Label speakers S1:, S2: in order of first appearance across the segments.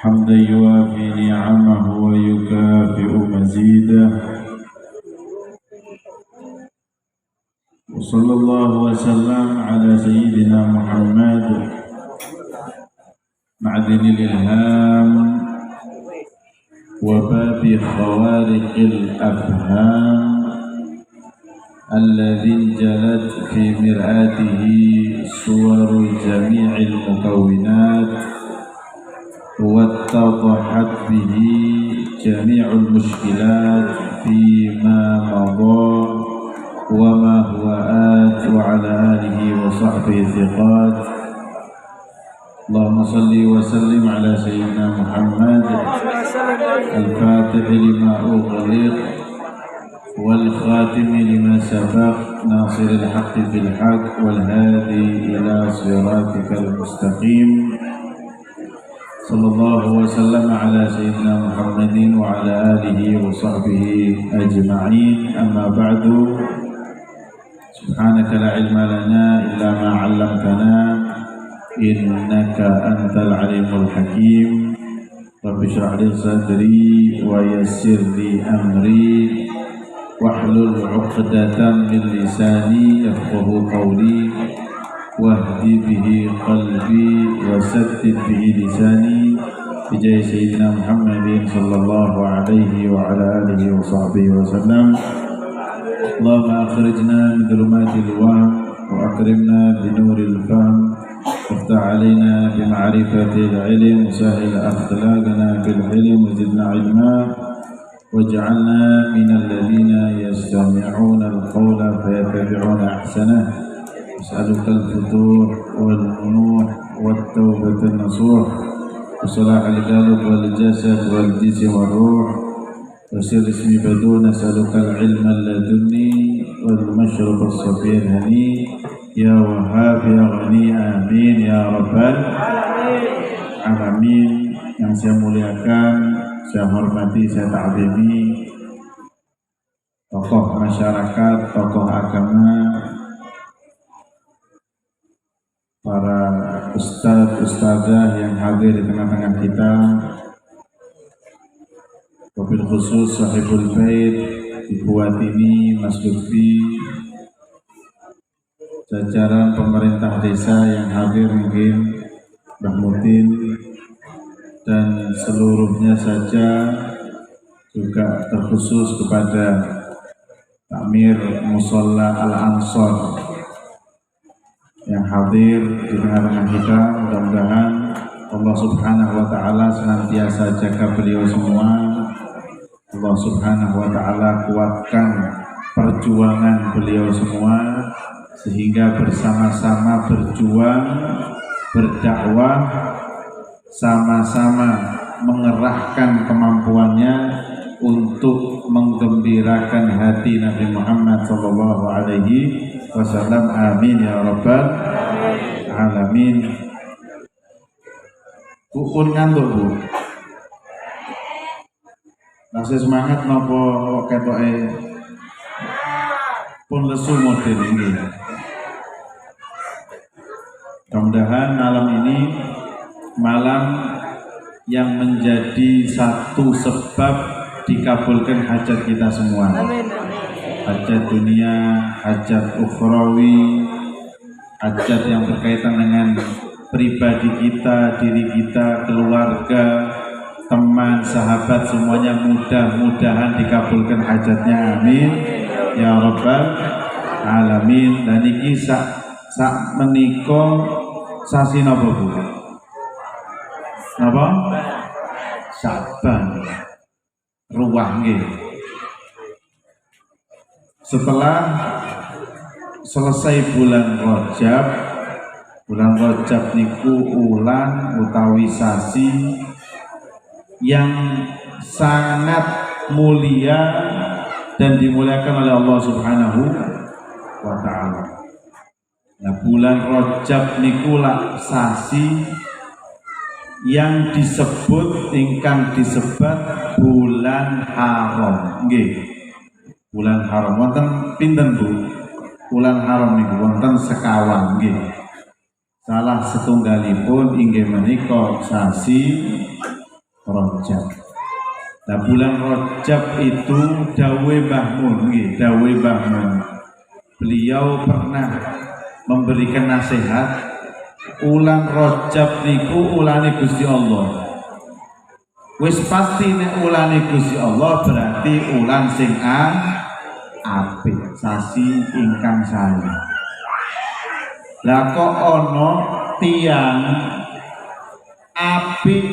S1: حمدا يوافي نعمه ويكافئ مزيده وصلى الله وسلم على سيدنا محمد معدن الإلهام وباب خوارق الأفهام الذي انجلت في مرآته صور جميع المكونات واتضحت به جميع المشكلات فيما مضى وما هو آت وعلى آله وصحبه ثقات. اللهم صل وسلم على سيدنا محمد الفاتح لما أغلق والخاتم لما سبق ناصر الحق بالحق والهادي إلى صراطك المستقيم. صلى الله وسلم على سيدنا محمد وعلى آله وصحبه أجمعين. أما بعد، سبحانك لا علم لنا إلا ما علمتنا إنك أنت العليم الحكيم. رب اشرح لي صدري ويسر لي أمري واحلل عقدة من لساني يفقه قولي واهدي به قلبي وسدد به لساني بجاه سيدنا محمد صلى الله عليه وعلى آله وصحبه وسلم. اللهم أخرجنا من ظلمات الوهم وأكرمنا بنور الفهم وافتح علينا بمعرفة العلم وسهل أخلاقنا بالعلم وزدنا علما واجعلنا من الذين يستمعون القول فيتبعون أحسنه. أسألك الفتوح والمنوح والتوبة النصوح وصلاح القلب والجسد والجسم والروح وسر اسمي بدون. أسألك العلم اللدني والمشرب الصفي الهني يا وهاب يا غني آمين يا رب العالمين. Yang saya muliakan, saya hormati, saya ta'zimi tokoh masyarakat, tokoh agama, para ustadz-ustadzah yang hadir di tengah-tengah kita, wabil khusus sahibul bait Ibu Watini, Mas Lutfi, jajaran pemerintah desa yang hadir, mungkin Mbah Mutin, dan seluruhnya saja, juga terkhusus kepada Takmir Musholla Al-Ansor yang hadir di tengah-tengah kita. Mudah-mudahan Allah Subhanahu wa Ta'ala senantiasa jaga beliau semua. Allah Subhanahu wa Ta'ala kuatkan perjuangan beliau semua sehingga bersama-sama berjuang, berdakwah, sama-sama mengerahkan kemampuannya untuk menggembirakan hati Nabi Muhammad sallallahu alaihi wasallam. Amin ya rabbal alamin. Bu pun ngantuk, Bu? Masih semangat napa ketoke pun lesu model ini? Mudah-mudahan malam ini malam yang menjadi satu sebab dikabulkan hajat kita semua. Hajat dunia, hajat ukhrawi, hajat yang berkaitan dengan pribadi kita, diri kita, keluarga, teman, sahabat, semuanya mudah-mudahan dikabulkan hajatnya. Amin ya rabbal alamin. Dan iki sak menika sasi napa, Bu? Napa? Saban. Ruwah nggih. Setelah selesai bulan Rajab niku ulan utawi sasi yang sangat mulia dan dimuliakan oleh Allah Subhanahu wa Ta'ala. Nah, bulan Rajab niku lak sasi yang disebut ingkang disebat bulan haram. Nggih. Bulan haram wonten pinten, Bu? Bulan haram niku wonten sekawan nggih. Salah setunggalipun inggih menika sasi Rajab. Nah, bulan Rajab itu dawe Mbah Mun, dawe Mbah Mun. Beliau pernah memberikan nasihat, ulan Rajab niku ulane Gusti Allah. Wis pasti nek ulane Gusti Allah berarti ulan sing apik, sasi ingkang sae. Lah kok ana tiyang apik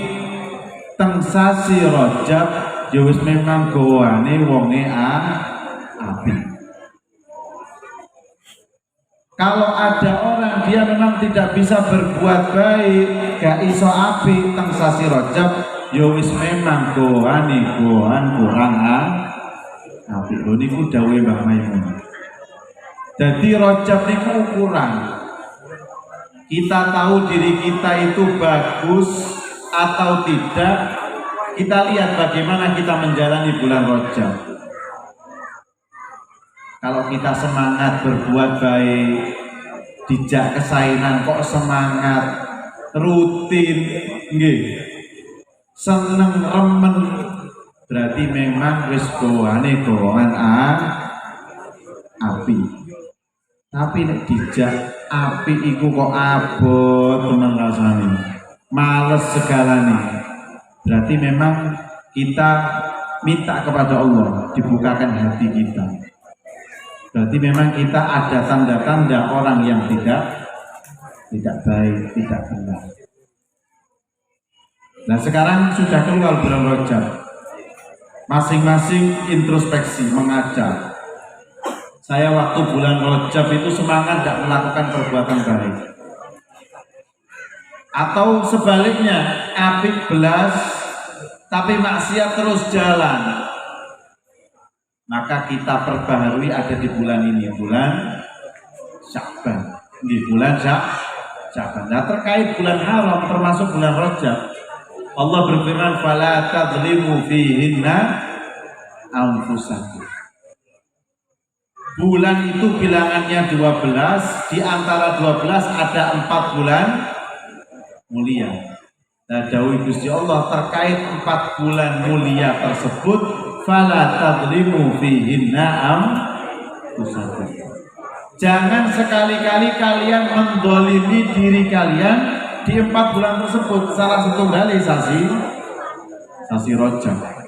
S1: teng sasi Rajab ya wis memang gawane wonge apik. Kalau ada orang dia memang tidak bisa berbuat baik, gak iso apik teng sasi Rajab, ya wis memang gohan kurang apik. Lho niku dawuhe Mbah Maimun. Dadi Rajab niku ukuran. Kita tahu diri kita itu bagus atau tidak, kita lihat bagaimana kita menjalani bulan Rajab. Kalau kita semangat berbuat baik, dijak kesainan kok semangat, rutin, nggih, seneng remen, berarti memang wis gowane api. Tapi nek dijak api iku kok abot tenan rasane, males segalane, berarti memang kita minta kepada Allah dibukakan hati kita. Berarti memang kita ada tanda-tanda orang yang tidak baik, tidak benar. Nah sekarang sudah keluar bulan Rajab, masing-masing introspeksi mengaca. Saya waktu bulan Rajab itu semangat tidak melakukan perbuatan baik, atau sebaliknya apik belas tapi maksiat terus jalan. Maka kita perbaharui ada di bulan ini, bulan Sya'ban. Di bulan Sya'ban. Nah terkait bulan haram termasuk bulan Rajab, Allah berfirman, "Fala tadzlimu fihinna anfusakum." Bulan itu bilangannya 12, di antara 12 ada 4 bulan mulia. Nah dawuh Gusti Allah terkait 4 bulan mulia tersebut, fala tadzlimu fihinna anfusakum. Jangan sekali-kali kalian mendolimi diri kalian di 4 bulan tersebut. Salah satu dalil sasi Rajab.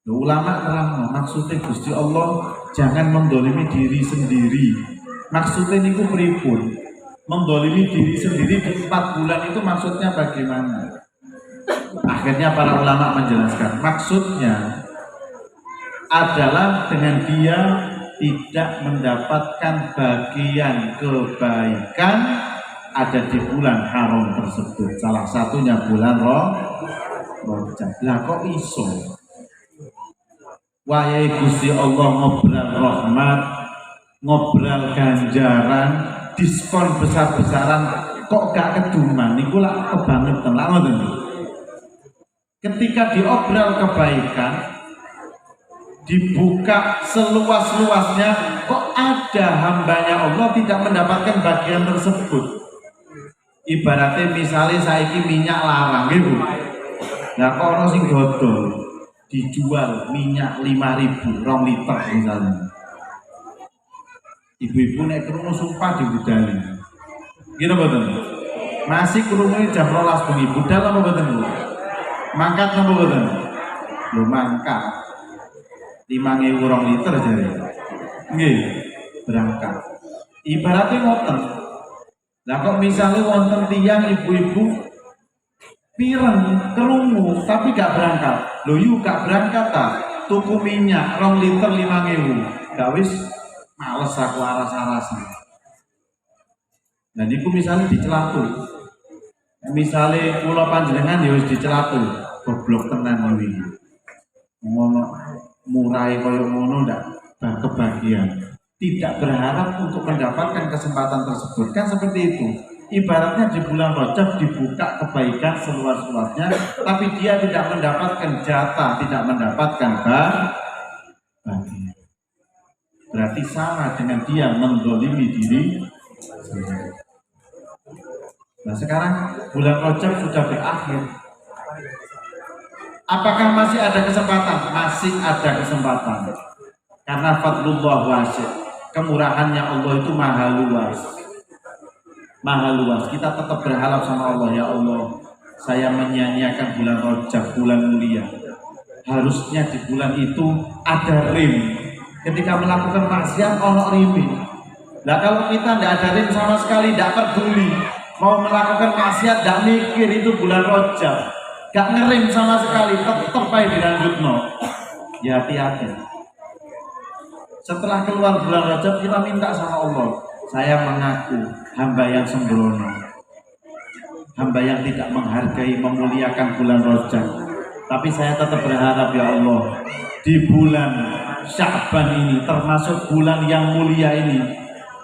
S1: Ulama terang maksudnya Gusti Allah jangan mendolimi diri sendiri. Maksudnya niku pripun? Mendolimi diri sendiri di 4 bulan itu maksudnya bagaimana? Akhirnya para ulama menjelaskan maksudnya adalah dengan dia tidak mendapatkan bagian kebaikan ada di bulan haram tersebut. Salah satunya bulan Rajab. Lah kok iso? Wahai Gusti Allah ngobrol rahmat, ngobrol ganjaran, diskon besar-besaran, kok gak keduman? Niku lak kebangetan lah ngoten. Ketika diobrol kebaikan, dibuka seluas-luasnya, kok ada hambanya Allah tidak mendapatkan bagian tersebut. Ibaratnya misalnya saiki minyak larang gitu. Nah kok orang sing dodol dijual minyak 5.000 2 liter misalnya. Ibu-ibu nek krungu sumpah dibudali. Gini betul. Masih krungu jam 12 bengi budal apa betul? Mangkat apa betul? Belum mangkat. 5.000 2 liter jare. Nggih, berangkat. Ibaratnya ngoten. Lah kok misalnya wonten tiyang ibu-ibu pireng kerungu tapi gak berangkat. Lho yuk gak berangkat ta? Tuku minyak 2 liter 5.000. Gak wis males aku aras-arasan. Nah niku misalnya dicelatu. Misalnya kula panjenengan ya wis dicelatu. Goblok tenan iki. Ngono murai kaya ngono ndak kebahagiaan. Tidak berharap untuk mendapatkan kesempatan tersebut, kan seperti itu. Ibaratnya di bulan Rajab dibuka kebaikan seluas-luasnya, tapi dia tidak mendapatkan jatah, tidak mendapatkan bagian. Berarti sama dengan dia mendolimi diri sendiri. Nah sekarang bulan Rajab sudah berakhir. Apakah masih ada kesempatan? Masih ada kesempatan. Karena fadlullah wasi', kemurahannya Allah itu maha luas. Maha luas. Kita tetap berharap sama Allah, ya Allah, saya menyanyiakan bulan Rajab, bulan mulia. Harusnya di bulan itu ada rim. Ketika melakukan maksiat ono rimi. Nah kalau kita tidak ada rim sama sekali, tidak peduli, mau melakukan maksiat tidak mikir itu bulan Rajab, gak ngerim sama sekali, tetap aja dilanjutno. Ya hati-hati. Setelah keluar bulan Rajab kita minta sama Allah, saya mengaku hamba yang sembrono, hamba yang tidak menghargai, memuliakan bulan Rajab. Tapi saya tetap berharap ya Allah, di bulan Sya'ban ini, termasuk bulan yang mulia ini,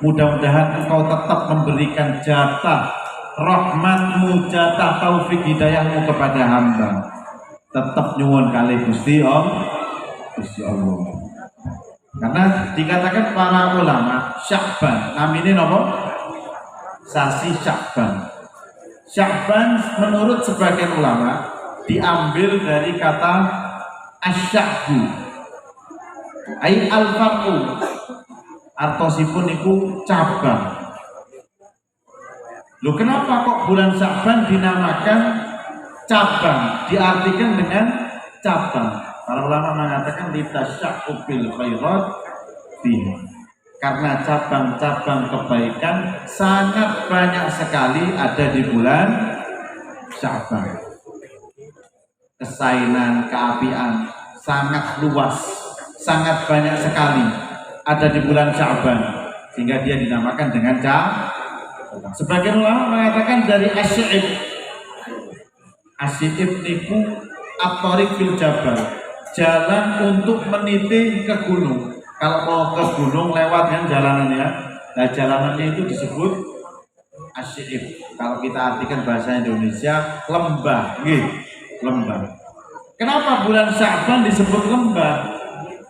S1: mudah-mudahan Engkau tetap memberikan jatah rahmatmu, jatah taufik hidayahmu kepada hamba. Tetap nyuwun kali Gusti Allah. Karena dikatakan para ulama, Sya'ban namanya apa? Sasi Sya'ban. Sya'ban menurut sebagian ulama diambil dari kata asy'abu, ai al-farqu, artosipun itu cabang. Loh kenapa kok bulan Sya'ban dinamakan cabang, diartikan dengan cabang? Para ulama mengatakan litasya'u bil khairat fihi, karena cabang-cabang kebaikan sangat banyak sekali ada di bulan Sya'ban. Kesainan, keapian sangat luas, sangat banyak sekali ada di bulan Sya'ban, sehingga dia dinamakan dengan cabang. Sebagian ulama mengatakan dari asy'ib. Asy'ib niku at-thariq fil jabal, jalan untuk meniti ke gunung. Kalau mau ke gunung lewat kan jalanannya. Nah jalanannya itu disebut asy'ib. Kalau kita artikan bahasa Indonesia, lembah, lembah. Kenapa bulan Sya'ban disebut lembah?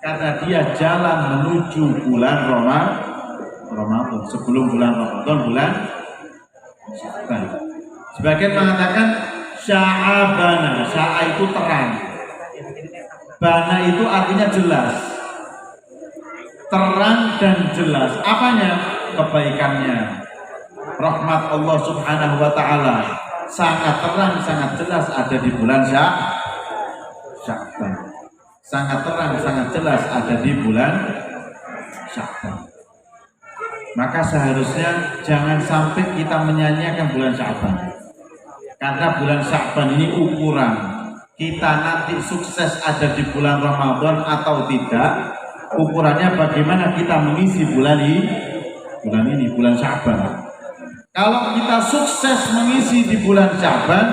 S1: Karena dia jalan menuju bulan Ramadan. Sebelum bulan Ramadan, bulan Sya'ban. Sebagian mengatakan sya'abana, sya'a itu terang, bana itu artinya jelas, terang dan jelas. Apanya? Kebaikannya, rahmat Allah subhanahu wa ta'ala sangat terang, sangat jelas ada di bulan Sya'ban. Sangat terang, sangat jelas ada di bulan Sya'ban. Maka seharusnya jangan sampai kita menyanyiakan bulan Sya'ban, karena bulan Sya'ban ini ukuran kita nanti sukses ada di bulan Ramadan atau tidak. Ukurannya bagaimana kita mengisi bulan ini, bulan Sya'ban. Kalau kita sukses mengisi di bulan Sya'ban,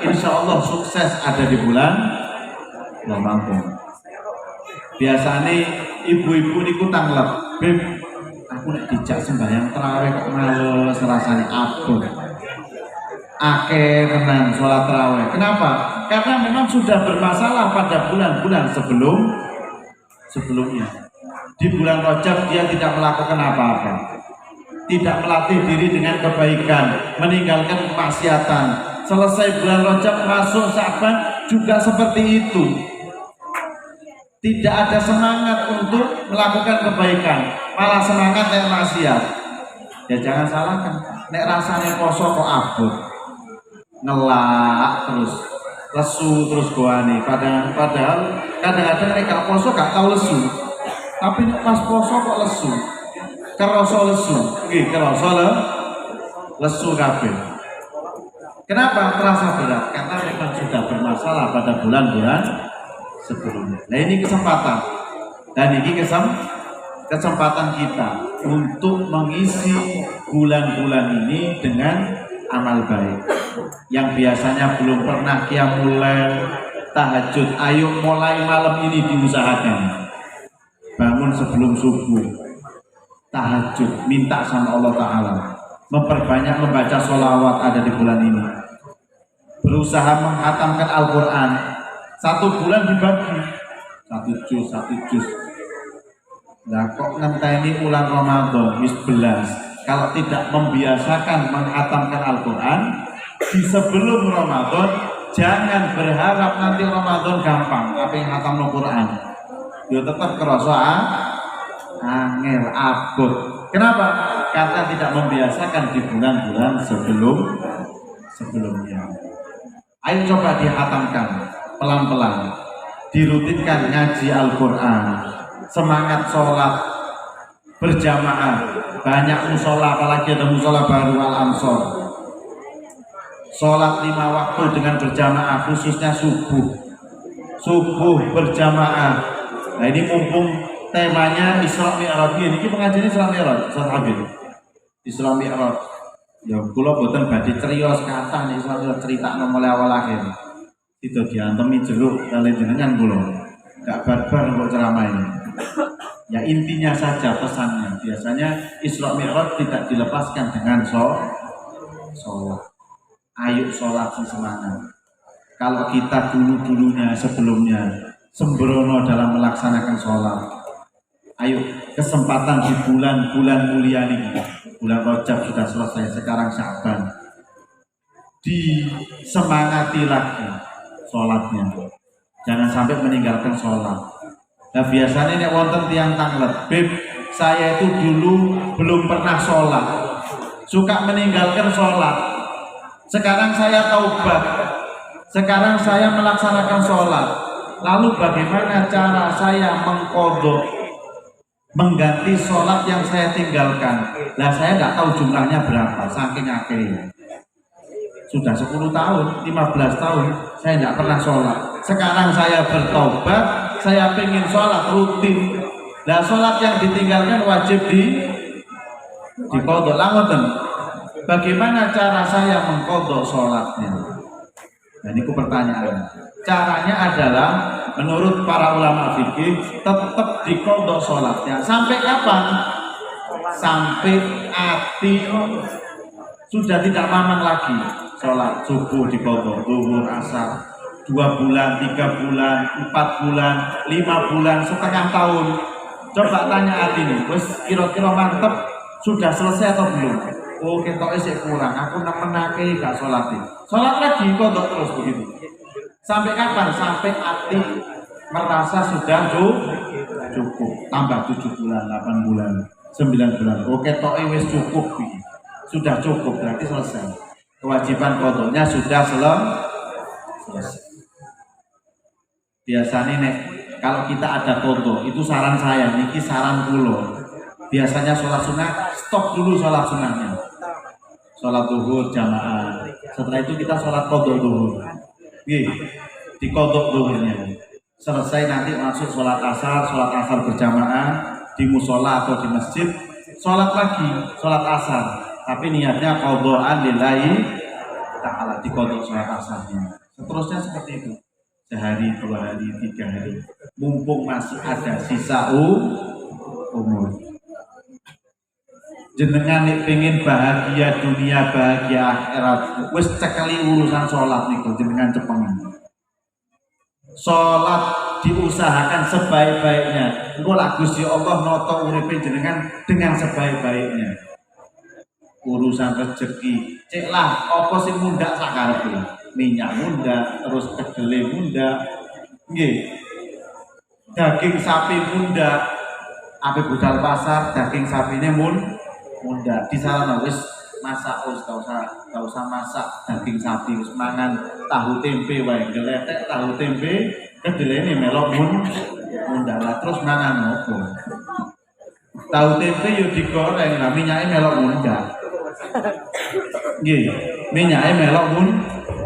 S1: insya Allah sukses ada di bulan Ramadan. Biasanya ibu-ibu niku tanglep, Beb, aku nek dijak sembahyang tarawih kok males rasane abot. Akeh tenan sholat tarawih. Kenapa? Karena memang sudah bermasalah pada bulan-bulan sebelumnya. Di bulan Rajab dia tidak melakukan apa-apa, tidak melatih diri dengan kebaikan, meninggalkan kemaksiatan. Selesai bulan Rajab masuk Sya'ban juga seperti itu. Tidak ada semangat untuk melakukan kebaikan, malah semangat nek maksiat. Ya jangan salahkan, nek rasanya poso kok abot, ngelak terus, lesu terus goane. Padahal kadang-kadang nek gak poso gak tau lesu, tapi nek pas poso kok lesu, kerasa lesu, kerasa lesu kabeh. Kenapa terasa berat? Karena memang sudah bermasalah pada bulan-bulan sebelumnya. Nah ini kesempatan, dan ini kesempatan kita untuk mengisi bulan-bulan ini dengan amal baik. Yang biasanya belum pernah qiyamul lail, tahajud, ayo mulai malam ini diusahakan. Bangun sebelum subuh, tahajud, minta sama Allah Ta'ala, memperbanyak membaca sholawat ada di bulan ini, berusaha menghatamkan Al-Quran. 1 bulan dibagi 1 juz. Nah kok ngenteni bulan Ramadan 11, kalau tidak membiasakan menghatamkan Al-Quran di sebelum Ramadan, Jangan berharap nanti Ramadan gampang, apa yang khatam Al-Quran. Yo tetap kerasa angel abot. Kenapa? Karena tidak membiasakan di bulan-bulan sebelumnya. Ayo coba dihatamkan pelan-pelan, dirutinkan ngaji Al-Quran, semangat sholat berjamaah, banyak musola, apalagi ada musola baru Al-Ansor. Sholat 5 waktu dengan berjamaah, khususnya subuh berjamaah. Nah ini mumpung temanya Isra Mi'raj, ini pengajian Isra Mi'raj, Isra Mi'raj. Ya kula boten badhe criyos kathah nek Isra Mi'raj critakno mulai awal akhir. Tidak diantemi jeruk kali jenengan kula. Gak barbar kok ceramah ini. Ya intinya saja pesannya. Biasanya Isra Mi'raj tidak dilepaskan dengan sholat. Ayo sholat semangat. Kalau kita dulunya sebelumnya sembrono dalam melaksanakan sholat, ayo kesempatan di bulan-bulan mulia ini, bulan Rajab sudah selesai, sekarang Sya'ban, disemangati lagi sholatnya, jangan sampai meninggalkan sholat. Nah biasanya nek wonten tiang tanglet, Beb, saya itu dulu belum pernah sholat, suka meninggalkan sholat. Sekarang saya taubat, sekarang saya melaksanakan sholat. Lalu bagaimana cara saya mengganti sholat yang saya tinggalkan? Nah saya tidak tahu jumlahnya berapa, saking akhirnya. Sudah 10 tahun, 15 tahun, saya tidak pernah sholat. Sekarang saya bertobat, saya pengen sholat rutin. Nah sholat yang ditinggalkan wajib diqodho. Langoten. Bagaimana cara saya mengqodho sholatnya? Nah ini pertanyaan. Caranya adalah menurut para ulama fikih tetap diqodho sholatnya. Sampai kapan? Sampai hati sudah tidak mamang lagi. Sholat subuh diqodho, zuhur, asar, 2 bulan, 3 bulan, 4 bulan, 5 bulan, setengah tahun. Coba tanya hati ini, wes kira-kira mantep sudah selesai atau belum? Oh kita isih kurang, aku nemenake gak sholat. Sholat lagi kodok terus begitu. Sampai kapan? Sampai hati merasa sudah cukup. Tambah 7 bulan, 8 bulan, 9 bulan. Oh kita wis cukup. Sudah cukup, berarti selesai. Kewajiban kodoknya sudah selesai. Biasanya nek kalau kita ada kodok, itu saran saya, niki saran kulo. Biasanya sholat sunnah, stop dulu sholat sunnahnya. Sholat zuhur jamaah. Setelah itu kita sholat qodho zuhur. Di qodho zuhurnya. Selesai nanti masuk sholat asar berjamaah di musola atau di masjid. Sholat lagi, sholat asar. Tapi niatnya qodho'an lillahi ta'ala, di qodho sholat asarnya. Seterusnya seperti itu. Sehari, 2 hari, 3 hari. Mumpung masih ada sisa umur. Jenengan nek pengen bahagia dunia, bahagia akhirat, wis cekali urusan sholat niku jenengan cepengan. Sholat diusahakan sebaik-baiknya. Engko lak Gusti Allah nata uripe jenengan dengan sebaik-baiknya. Urusan rezeki, cek lah apa sing mundak sakarepe. Minyak mundak, terus kedele mundak. Nggih. Daging sapi mundak. Ape budal pasar daging sapine mundak di sana wis masak wis gak usah masak daging sapi, wis mangan tahu tempe wae, geletek tahu tempe kedelene melok mundak lah, terus mangan opo? Tahu tempe yo digoreng lah, minyake melok mundak. Nggih, minyake melok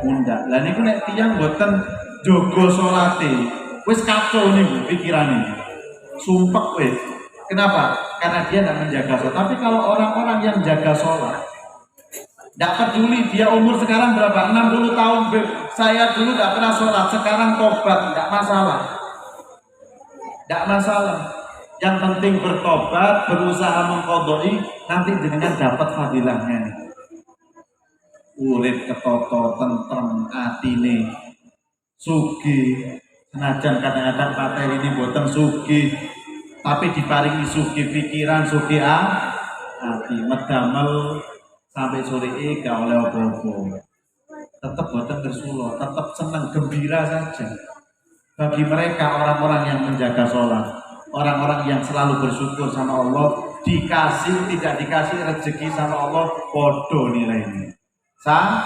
S1: mundak. Lah niku nek tiyang boten jaga salate, wis kacau niku pikirane. Sumpek wis. Kenapa? Karena dia tidak menjaga sholat. Tapi kalau orang-orang yang jaga sholat, tidak peduli dia umur sekarang berapa, 60 tahun, saya dulu tidak pernah sholat, sekarang tobat, tidak masalah. Tidak masalah. Yang penting bertobat, berusaha mengqodhoi, nanti jenengan dapat fadilahnya. Urip ketoto, tentrem, atine, sugih. Senajan kadang-kadang materi ini boten sugih, tapi diparingi suki pikiran, suki hati, medamel sampai sore gak oleh apa-apa. tetap boten bersulo, tetap senang gembira saja. Bagi mereka orang-orang yang menjaga sholat, orang-orang yang selalu bersyukur sama Allah, dikasih tidak dikasih rezeki sama Allah, bodoh nilainya. Sama,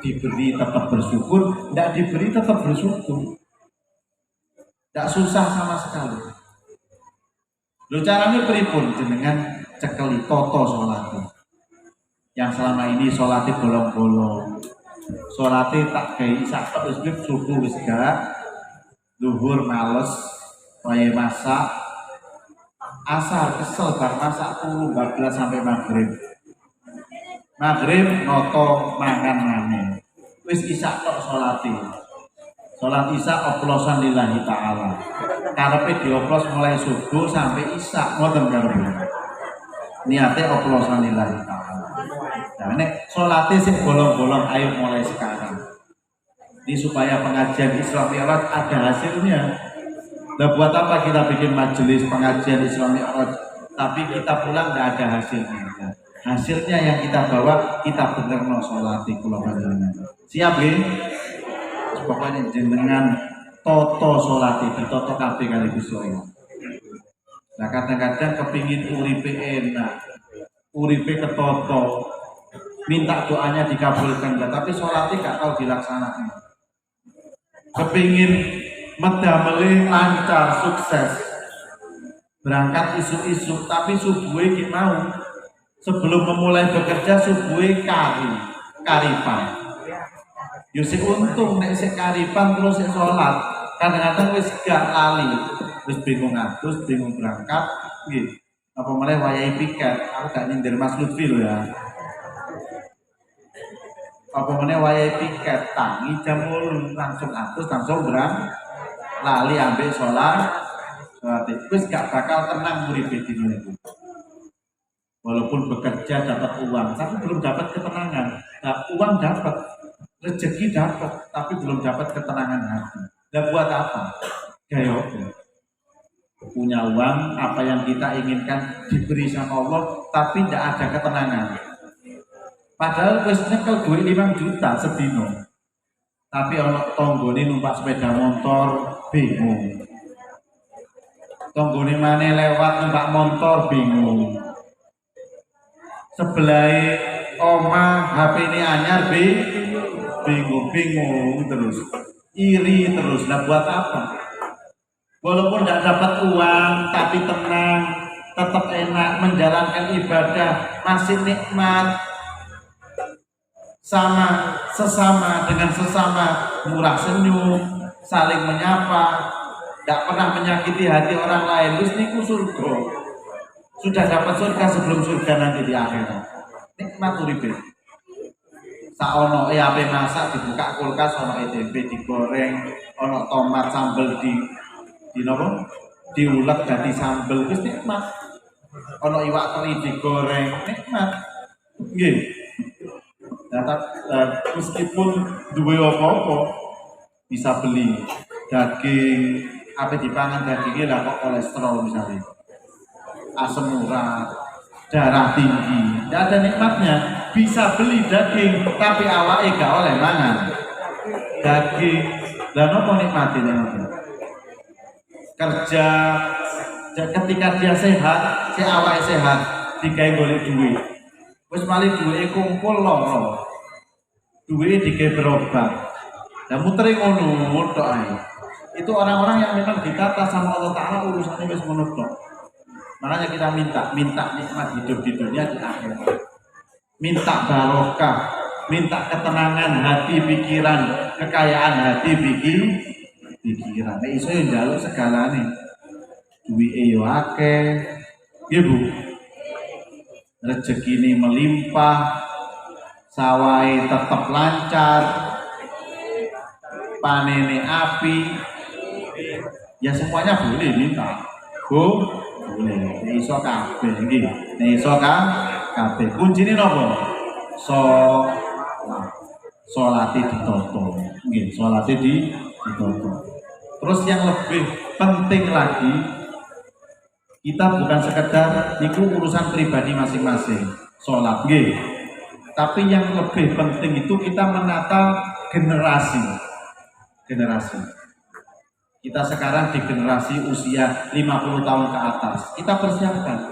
S1: diberi tetap bersyukur, tidak diberi tetap bersyukur. Tidak susah sama sekali. Lho caranya pripun jenengan cekeli toto sholat. Yang selama ini sholatnya bolong-bolong, sholatnya tak kayak isak tak subuh wis gak, duhur males, wae masak, asar kesel bar masak 14 sampai maghrib. Maghrib noto mangan mangan, wis isak tok sholatnya. Sholat isya oplosan lillahi ta'ala. Karepe dioplos mulai subuh sampai isya, ngoten karepe. Niate oplosan lillahi ta'ala. Nah, nek sholatnya sih bolong-bolong, ayo mulai sekarang. Ini supaya pengajian Isra Mi'raj ada hasilnya. Nah, buat apa kita bikin majelis pengajian Isra Mi'raj, tapi kita pulang tidak ada hasilnya. Nah, hasilnya yang kita bawa, kita benerno sholati kula panjenengan. Siap nggih? Pokoknya jenengan toto sholati, ditoto kabeh kali Gusti Allah. Nah kadang-kadang kepingin uripe enak, uripe ketoto, minta doanya dikabulkan, tapi sholatnya gak tahu dilaksanakan. Kepingin medamele lancar, sukses, berangkat isu-isu, tapi subuhnya gimana? Sebelum memulai bekerja subuhnya karipan. Yusik untung nek sik karipan terus sik sholat, kadang-kadang wis gak lali, wis bingung ngatus, bingung berangkat, nggih. Apa meneh wayahe piket, aku gak nyindir Mas Lutfi lho ya. Apa meneh wayahe piket, tangi jam 8 langsung atus, langsung berangkat, lali ambek sholat wis gak bakal tenang uripe dine iki. Walaupun bekerja dapat uang, tapi belum dapat ketenangan. Nah, uang dapat, rezeki dapat, tapi belum dapat ketenangan hati. Dan buat apa? Gaya punya uang, apa yang kita inginkan diberi sama Allah, tapi tidak ada ketenangan. Padahal wis nyekel duit 5 juta sedino, tapi ono tonggone numpak sepeda motor bingung. Tonggone mana lewat numpak motor bingung. Sebelah oma HP ini anyar bingung terus, iri terus. Nah buat apa? Walaupun tidak dapat uang tapi tenang, tetap enak menjalankan ibadah, masih nikmat, sesama dengan sesama, murah senyum, saling menyapa, tidak pernah menyakiti hati orang lain. Terus niku surga. Sudah dapat surga sebelum surga nanti di akhirat. Nikmat uripe. Saono ape masak dibuka kulkas, ono tempe digoreng, ono tomat sambel di napa? Diulek dadi sambel, wis nikmat. Ono iwak teri digoreng, nikmat. Nggih. Meskipun duwe apa-apa bisa beli daging, apa dipangan dagingnya lah kok kolesterol misalnya. Asam urat, darah tinggi, tidak ada nikmatnya. Bisa beli daging, tapi awake gak oleh mangan daging. Dan apa nikmatnya? Kerja, ketika dia sehat, si awake sehat, digawe golek duit. Wis malih duit kumpul loro, duit digawe berobat. Dan muter ngono tok ae. Itu orang-orang yang memang ditata sama Allah Ta'ala urusannya wis ngono tok. Makanya kita minta nikmat hidup di dunia, di akhirat. Minta barokah, minta ketenangan hati pikiran, kekayaan hati pikiran. Nek iso yo njaluk segalane. Duwike yo akeh. Nggih Bu. Rezekine melimpah, sawahe tetap lancar, panene api. Ya semuanya boleh minta. Bu, boleh. Nek iso kabeh nggih. Nek iso kabeh. Kuncine napa? Salate ditoto. Nggih, salate ditoto. Terus yang lebih penting lagi, kita bukan sekedar niku urusan pribadi masing-masing. Salat nggih. Tapi yang lebih penting itu kita menata generasi. Kita sekarang di generasi usia 50 tahun ke atas. Kita persiapkan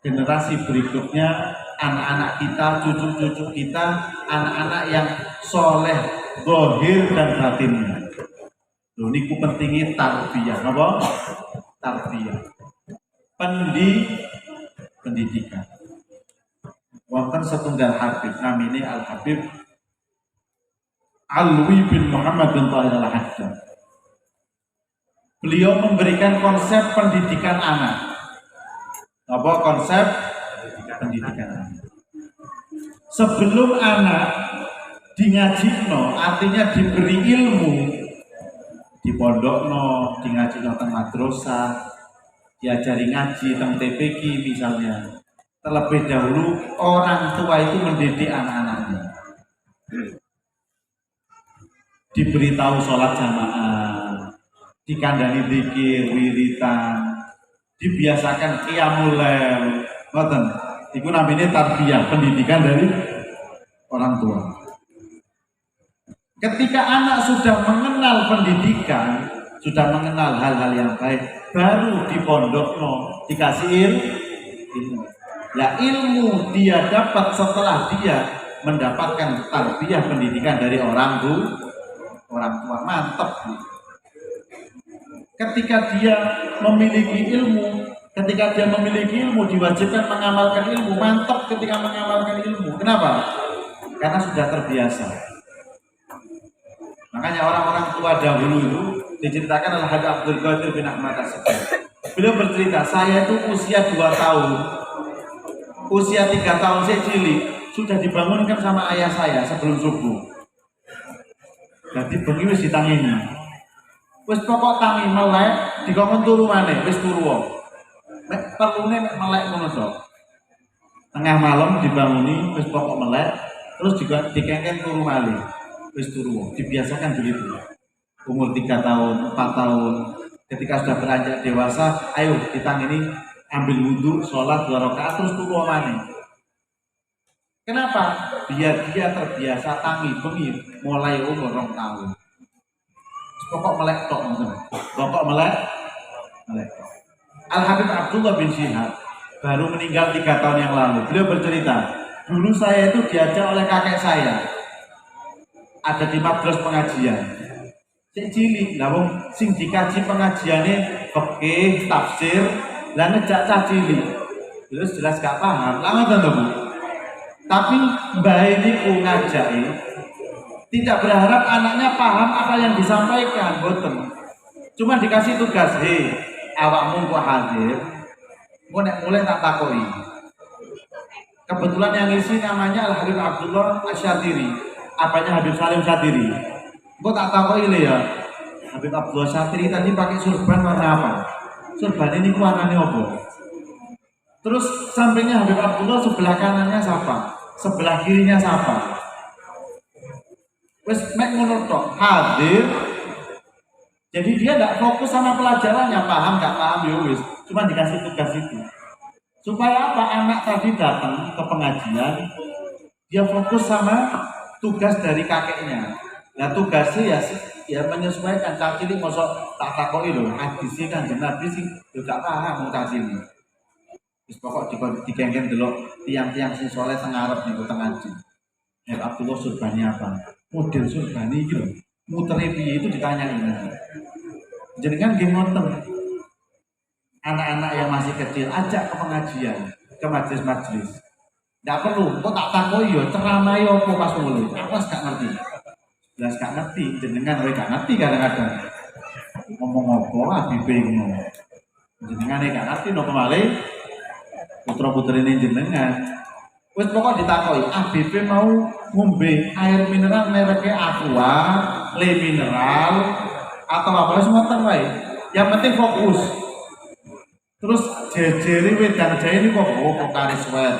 S1: generasi berikutnya, anak-anak kita, cucu-cucu kita, anak-anak yang soleh, zahir dan batinnya. Loh, niku pentingnya tarbiyah, apa? Tarbiyah. Pendidikan. Wonten setunggal Habib, namanya Al Habib Alwi bin Muhammad bin Tahir Al-Haddad. Beliau memberikan konsep pendidikan anak. Apa konsep pendidikan anak? Sebelum anak ngajikno, artinya diberi ilmu, di pondokno, ngajikno teng madrasah, diajari ngaji teng TPQ misalnya. Terlebih dahulu orang tua itu mendidik anak-anaknya. Diberitahu sholat jamaah, dikandani dzikir, wiritan, dibiasakan qiyamul lail. Ngoten. Iku namanya tarbiyah, pendidikan dari orang tua. Ketika anak sudah mengenal pendidikan, sudah mengenal hal-hal yang baik, baru di pondokno dikasih ilmu. Nah, ilmu dia dapat setelah dia mendapatkan tarbiyah pendidikan dari orang tua. Mantap. Ketika dia memiliki ilmu, diwajibkan mengamalkan ilmu. Mantap ketika mengamalkan ilmu. Kenapa? Karena sudah terbiasa. Makanya orang-orang tua dahulu itu diceritakan oleh Habib Abdul Qadir bin Ahmad As-Saqaf. Beliau bercerita, saya itu usia 2 tahun, usia 3 tahun saya cilik, sudah dibangunkan sama ayah saya sebelum subuh. Jadi bengi wis ditangini. Wis pokok tangi melek, dikongkon turu maneh, wis turu wae. Nek perlune nek melek ngono to. Tengah malam dibanguni, wis pokok melek, terus juga dikengken turu malih. Wis turu, dibiasakan begitu. Umur 3 tahun, 4 tahun, ketika sudah beranjak dewasa, ayo ditangini, ambil wudhu, sholat 2 rakaat, terus turu maneh. Kenapa? Biar dia terbiasa tangi bengi mulai umur 2 tahun. Pokok melek tok, pokok melek tok. Al Habib Abdullah bin Syihab baru meninggal 3 tahun yang lalu. Beliau bercerita, dulu saya itu diajak oleh kakek saya, ada di madras pengajian. Cek cilik, lah sing dikaji pengajiannya fikih, tafsir, lah ngejak cah cilik. Terus jelas gak paham, lah ngoten to, Bu. Tapi mbah ini ngajaki tidak berharap anaknya paham apa yang disampaikan, boten. Cuma dikasih tugas, awakmu kok hadir, kok nek mulai tak takoi. Kebetulan yang isi namanya Al Habib Abdullah Asy-Syatiri, apanya Habib Salim Syatiri. Kok tak takoi le ya. Habib Abdullah Syatiri tadi pakai surban warna apa? Surban ini warnanya apa? Terus sampingnya Habib Abdullah, sebelah kanannya siapa? Sebelah kirinya siapa? Wes mek ngono tok, hadir. Jadi dia tidak fokus sama pelajarannya, paham nggak paham ya wis, cuma dikasih tugas itu. Supaya apa? Anak tadi datang ke pengajian, dia fokus sama tugas dari kakeknya. Nah tugasnya ya menyesuaikan. Cah cilik mosok tak takoi lho, hadis kan Nabi sih juga paham cah cilik. Wis pokok dikengken delok tiang-tiang sing saleh teng ngarep niku teng ngaji. Abdullah surbannya apa? Model surban iki lho. Mutere piye itu ditanyain. Jenengan nggih ngoten. Anak-anak yang masih kecil ajak ke pengajian, ke majelis-majelis. Nggak perlu, kok tak takoi yo ceramah yo apa pas mulai. Aku gak ngerti. Jelas gak ngerti, jenengan kowe gak ngerti kadang-kadang. Ngomong apa Habib ngono. Jenengan gak ngerti napa malih putra-putrine jenengan. Wis pokok ditakoi, Habib mau ngombe air mineral mereknya Aqua, Le Mineral atau apa semonten wae. Yang penting fokus. Terus jejeri wedang jahe ini kok karis wet.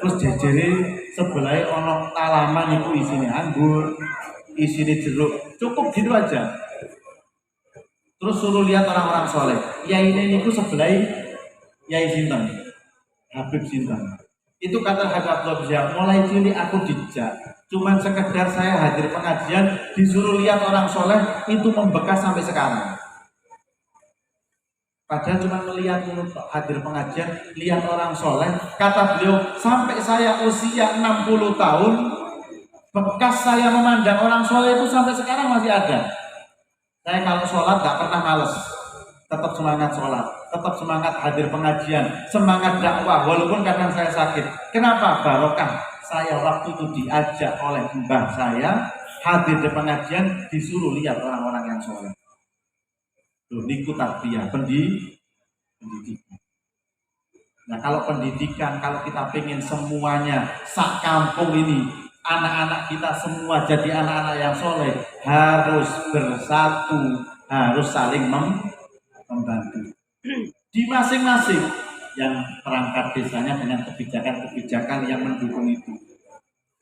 S1: Terus jejeri sebelah ono talaman itu isinya anggur, isinya jeruk. Cukup gitu aja. Terus suruh lihat orang-orang soleh. Ya ini niku sebelah Yai Sinten, Habib Sinten. Itu kata Habib Abdullah, mulai cilik aku dijak. Cuman sekedar saya hadir pengajian, disuruh lihat orang soleh, itu membekas sampai sekarang. Padahal cuma melihat hadir pengajian, lihat orang soleh. Kata beliau, sampai saya usia 60 tahun, bekas saya memandang orang soleh itu sampai sekarang masih ada. Saya kalau sholat gak pernah males, tetap semangat sholat, tetap semangat hadir pengajian, semangat dakwah walaupun kadang saya sakit. Kenapa? Barokah saya waktu itu diajak oleh mbah saya hadir di pengajian, disuruh lihat orang-orang yang soleh. Niku tarbiyah, pendidikan. Nah kalau pendidikan, kalau kita pengen semuanya sak kampung ini, anak-anak kita semua jadi anak-anak yang soleh, harus bersatu, harus saling membantu. Di masing-masing yang perangkat desanya dengan kebijakan-kebijakan yang mendukung itu.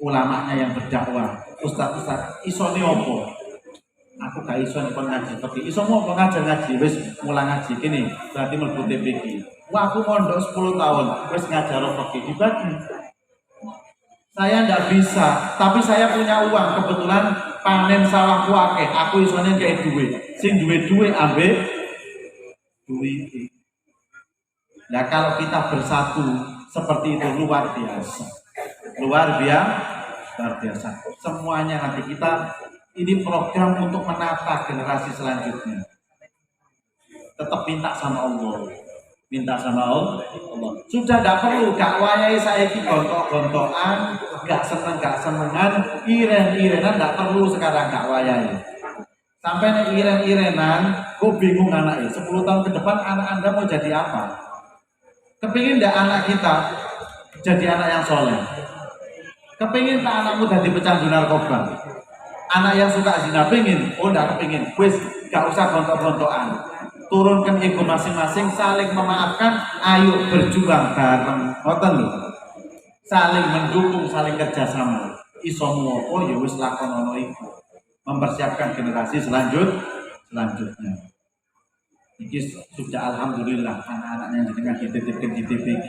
S1: Ulamanya yang berdakwah, ustaz-ustaz, isone opo? Aku gak iso pun ngaji tapi iso mau ngajar ngaji wis mulang ngaji gini berarti mlebu TPQ. Wah aku mondok 10 tahun wis ngajar fikih dibagi. Saya ndak bisa, tapi saya punya uang kebetulan panen sawahku akeh. Aku isone kayak duit. Sing duwe ambek duit. Nah kalau kita bersatu seperti itu luar biasa. Luar biasa. Semuanya nanti kita ini program untuk menata generasi selanjutnya. Tetap minta sama Allah. Sudah tidak perlu gak wayai saya ini gontok-gontokan, gak senengan, iren-irenan tidak perlu sekarang gak wayai. Sampai iren-irenan, kok bingung anaknya. 10 tahun ke depan anak Anda mau jadi apa? Kepingin tidak anak kita jadi anak yang soleh? Kepingin tak anakmu jadi pecandu narkoba? Anak yang suka zina pingin, oh enggak kepingin, wis gak usah gontok-gontokan. Turunkan ego masing-masing, saling memaafkan, ayo berjuang bareng. Ngoten lho. Saling mendukung, saling kerjasama. Iso ngopo ya wis lakonono iku. Mempersiapkan generasi selanjutnya. Ini sudah alhamdulillah anak-anaknya dengan dititipkan di TPQ.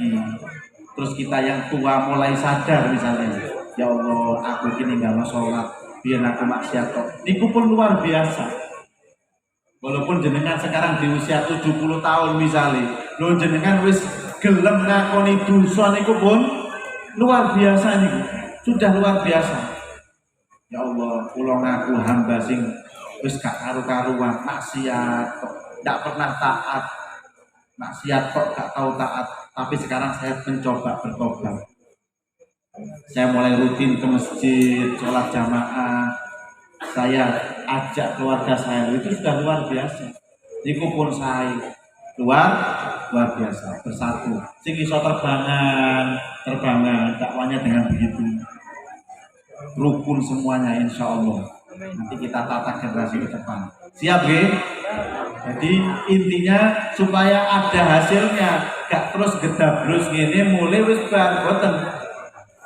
S1: Terus kita yang tua mulai sadar misalnya, ya Allah aku ini gak mau sholat, biar aku maksiat kok. Niku pun luar biasa. Walaupun jenengan sekarang di usia 70 tahun misalnya, lo jenengan wis gelem ngakoni dosa niku pun luar biasa niku. Sudah luar biasa. Ya Allah, kula ngaku hamba sing wis gak karu-karuan, maksiat kok, ndak pernah taat. Maksiat kok gak tahu taat, tapi sekarang saya mencoba bertobat. Saya mulai rutin ke masjid, sholat jamaah. Saya ajak keluarga saya, itu sudah luar biasa. Niku pun saya luar biasa, bersatu. Sing iso terbangan, dakwanya dengan begitu. Rukun semuanya insya Allah. Nanti kita tata generasi ke depan. Siap ya? Jadi intinya supaya ada hasilnya, gak terus gedabrus gini mulai wis boten.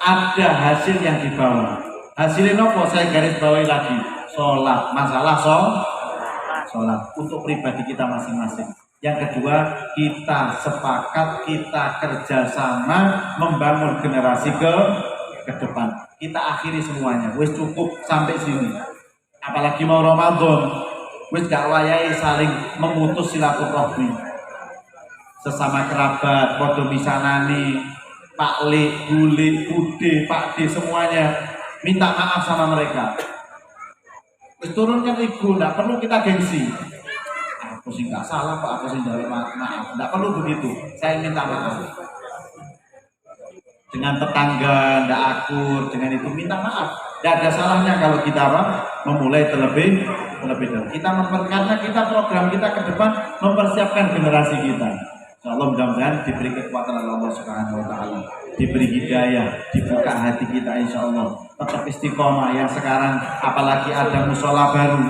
S1: Ada hasil yang dibawa. Hasilnya nopo saya garis bawahi lagi. Sholat, masalah sholat untuk pribadi kita masing-masing. Yang kedua, kita sepakat, kita kerjasama membangun generasi ke depan. Kita akhiri semuanya. Wis cukup sampai sini. Apalagi mau Ramadan, wis gak wayahe saling memutus silaturahmi. Sesama kerabat, podo misanani, Pak Le, Bule, Bude, Pak D semuanya minta maaf sama mereka. Wis turunkan ego, nggak perlu kita gengsi. Aku sih nggak salah kok, aku sih jawab maaf. Nggak perlu begitu. Saya minta maaf. Dengan tetangga, nggak akur, dengan itu minta maaf. Nggak ada salahnya kalau kita memulai terlebih dahulu. Karena kita program kita ke depan mempersiapkan generasi kita. Insyaallah mudah-mudahan diberi kekuatan oleh Allah Subhanahu wa taala, diberi hidayah, dibuka hati kita insyaallah. Tetap istiqomah yang sekarang apalagi ada musola baru,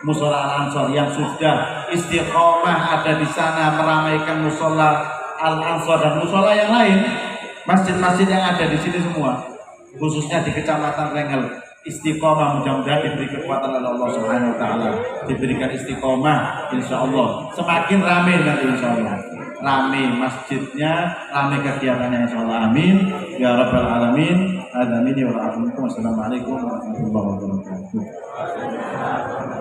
S1: musola Al-Ansor yang sudah istiqomah ada di sana meramaikan musola Al-Ansor dan musola yang lain, masjid-masjid yang ada di sini semua, khususnya di Kecamatan Rengel. Istiqomah mudah-mudahan diberi kekuatan oleh Allah Subhanahu wa taala, diberikan istiqomah insyaallah. Semakin ramai nanti insyaallah. rame masjidnya, rame kegiatannya, insyaallah. Amin ya rabbal alamin. Amin ya rabbal alamin. Wassalamualaikum warahmatullahi wabarakatuh.